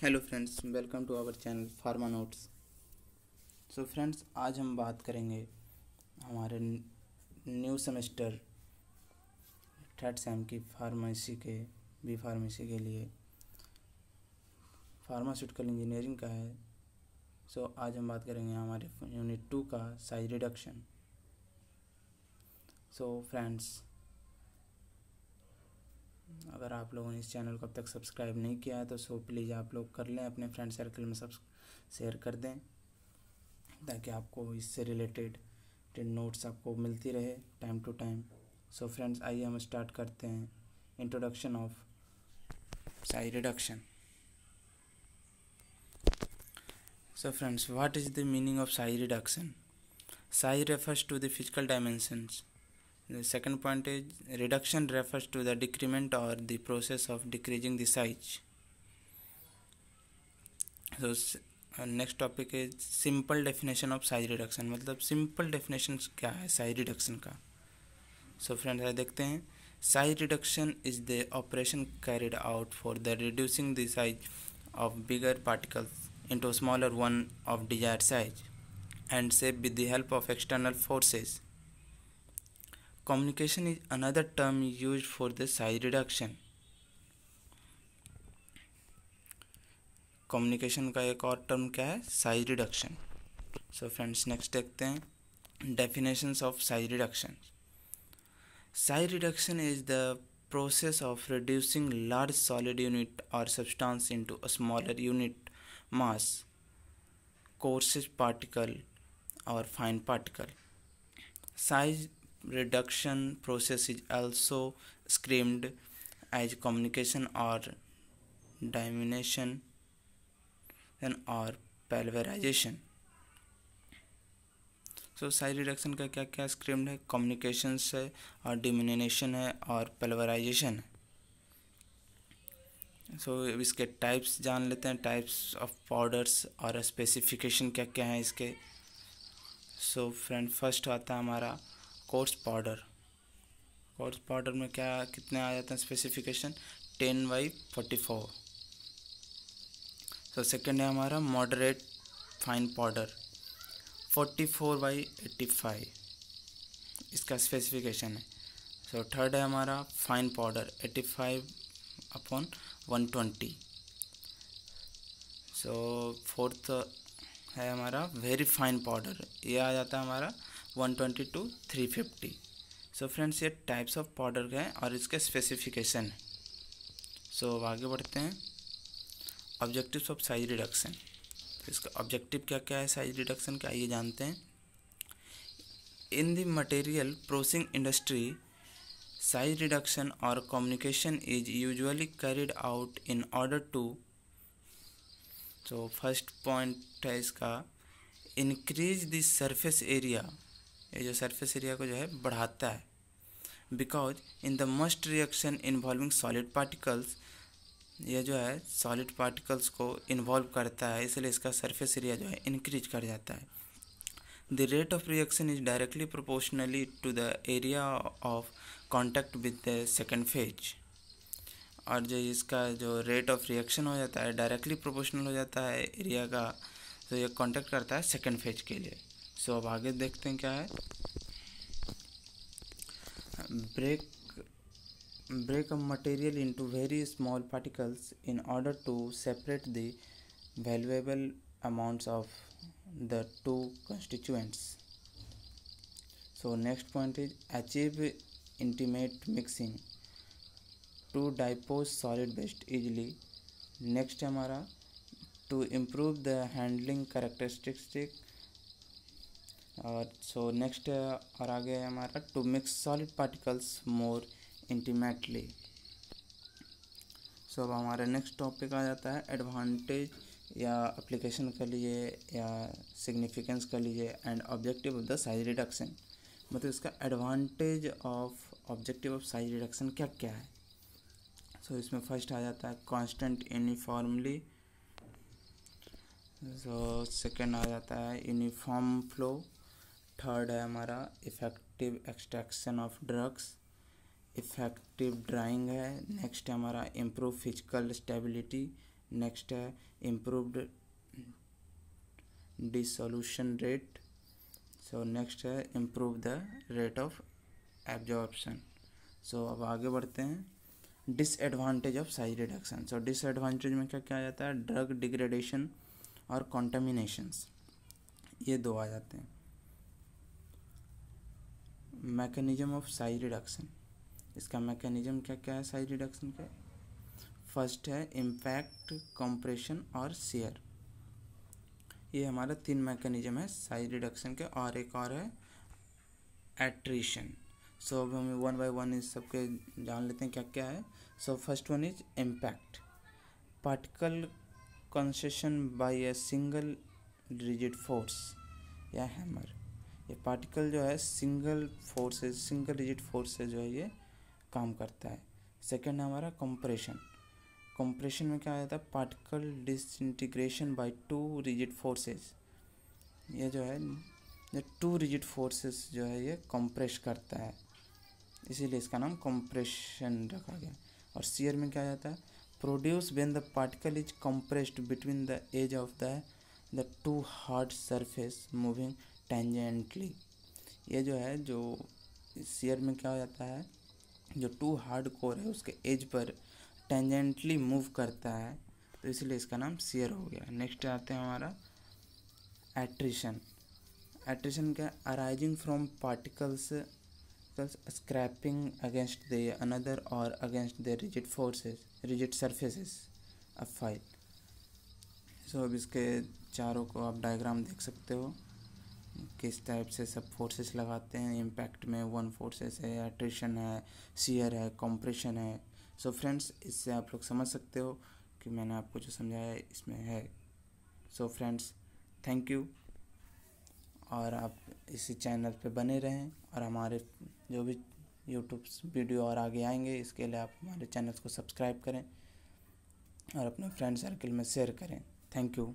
Hello friends, welcome to our channel pharma notes. So friends, आज हम बात करेंगे हमारे न्यू सेमेस्टर थर्ड सेम की फार्मेसी के लिए फार्मास्यूटिकल इंजीनियरिंग का है। सो आज हम बात करेंगे हमारे यूनिट 2 का साइज रिडक्शन। सो फ्रेंड्स, अगर आप लोगों ने इस चैनल को अब तक सब्सक्राइब नहीं किया है तो प्लीज़ आप लोग कर लें, अपने फ्रेंड सर्कल में सब शेयर कर दें ताकि आपको इससे रिलेटेड नोट्स आपको मिलती रहे time to time. So friends, आइए हम स्टार्ट करते हैं introduction of size reduction. So friends, what is the meaning of size reduction? Size refers to the physical dimensions. The second point is reduction refers to the decrement or the process of decreasing the size. So next topic is simple definition of size reduction. मतलब simple definition क्या है size reduction का? So friends, देखते हैं। Size reduction is the operation carried out for the reducing the size of bigger particles into smaller one of desired size and shape with the help of external forces. Communication is another term used for the size reduction. Communication का एक और term क्या है? Size reduction. So friends, next देखते हैं definitions of size reduction. Size reduction is the process of reducing large solid unit or substance into a smaller unit mass, coarse particle or fine particle. Size reduction process is also described as communication or diminution और पल्वेराइजेशन। सो size reduction का क्या क्या script है? Communication है और डिमिनेशन है और पल्वेराइजेशन है। सो इसके टाइप्स जान लेते हैं, टाइप्स ऑफ पाउडर्स और स्पेसिफिकेशन क्या क्या है इसके। सो फ्रेंड, फर्स्ट आता है हमारा कोर्स पाउडर। कोर्स पाउडर में क्या कितने आ जाते हैं स्पेसिफिकेशन? 10/44। तो सेकेंड है हमारा मॉडरेट फाइन पाउडर 44/85, इसका स्पेसिफिकेशन है। सो थर्ड है हमारा फाइन पाउडर 85/120। सो फोर्थ है हमारा वेरी फाइन पाउडर, ये आ जाता है हमारा 120 to 350। सो फ्रेंड्स, ये टाइप्स ऑफ पाउडर का है और इसके स्पेसिफिकेशन है। सो अब आगे बढ़ते हैं ऑब्जेक्टिव्स ऑफ साइज रिडक्शन। तो इसका ऑब्जेक्टिव क्या क्या है साइज रिडक्शन का, आइए जानते हैं। In the material processing industry, size reduction और communication is usually carried out in order to. तो फर्स्ट पॉइंट है इसका, इंक्रीज द सरफेस एरिया। ये जो सरफेस एरिया को जो है बढ़ाता है। Because in the must reaction involving solid particles, ये जो है सॉलिड पार्टिकल्स को इन्वॉल्व करता है, इसलिए इसका सरफेस एरिया जो है इंक्रीज कर जाता है। The rate of reaction is directly proportionally to the area of contact with the second phase. और जो इसका जो रेट ऑफ रिएक्शन हो जाता है डायरेक्टली प्रोपोर्शनल हो जाता है एरिया का, तो ये कॉन्टैक्ट करता है सेकेंड फेज के लिए। सो अब आगे देखते हैं क्या है। break a material into very small particles in order to separate the valuable amounts of the two constituents. So next point is achieve intimate mixing to dispose solid waste easily. Next है हमारा to improve the handling characteristic। और so next और आगे है हमारा to mix solid particles more intimately. So अब हमारा next topic आ जाता है एडवांटेज या एप्लीकेशन कर लीजिए या सिग्निफिकेंस कर लीजिए and objective of the size reduction. मतलब इसका advantage of objective of size reduction क्या क्या है। सो इसमें फर्स्ट आ जाता है कांस्टेंट यूनिफॉर्मली। सो सेकेंड आ जाता है यूनिफॉर्म फ्लो। थर्ड है हमारा effective extraction of drugs, effective drying है। नेक्स्ट है हमारा इम्प्रूव फिजिकल स्टेबिलिटी नेक्स्ट है improved dissolution rate. So next है improve the rate of absorption. So अब आगे बढ़ते हैं disadvantage of size reduction. So disadvantage में क्या क्या आ जाता है, ड्रग डिग्रेडेशन और कॉन्टामिनेशंस, ये दो आ जाते हैं। मैकेनिज्म ऑफ साइज रिडक्शन, इसका मैकेनिज्म क्या क्या है साइज रिडक्शन का। फर्स्ट है इम्पैक्ट, कंप्रेशन और शेयर। ये हमारा 3 मैकेनिज्म है साइज रिडक्शन के, और एक और है एट्रीशन। सो अब हम 1 बाय 1 इस सबके जान लेते हैं क्या क्या है। So first one is impact, particle concession by a single rigid force या हैमर। ये पार्टिकल जो है सिंगल रिजिड फोर्स से जो है ये काम करता है। सेकेंड है हमारा कंप्रेशन। कंप्रेशन में क्या आ जाता है, particle disintegration by 2 rigid forces. ये जो है ये 2 रिजिड फोर्सेस जो है ये कंप्रेस करता है, इसीलिए इसका नाम कंप्रेशन रखा गया। और शेयर में क्या आ जाता है, produce when the particle is compressed between the edge of the 2 hard surface moving tangentially. ये जो है जो शेयर में क्या हो जाता है, जो 2 हार्ड कोर है उसके एज पर टेंजेंटली मूव करता है, तो इसलिए इसका नाम शेयर हो गया। नेक्स्ट आते हैं हमारा एट्रिशन। एट्रिशन क्या, arising from particles scraping against the another और against the rigid surfaces of file. So अब इसके चारों को आप डायग्राम देख सकते हो किस टाइप से सब फोर्सेस लगाते हैं। इम्पैक्ट में 1 फोर्सेस है, एट्रिशन है, शेयर है, कंप्रेशन है। सो फ्रेंड्स, इससे आप लोग समझ सकते हो कि मैंने आपको जो समझाया है इसमें है। सो फ्रेंड्स, थैंक यू, और आप इसी चैनल पे बने रहें, और हमारे जो भी यूट्यूब वीडियो और आगे आएंगे इसके लिए आप हमारे चैनल को सब्सक्राइब करें और अपने फ्रेंड सर्कल में शेयर करें। Thank you.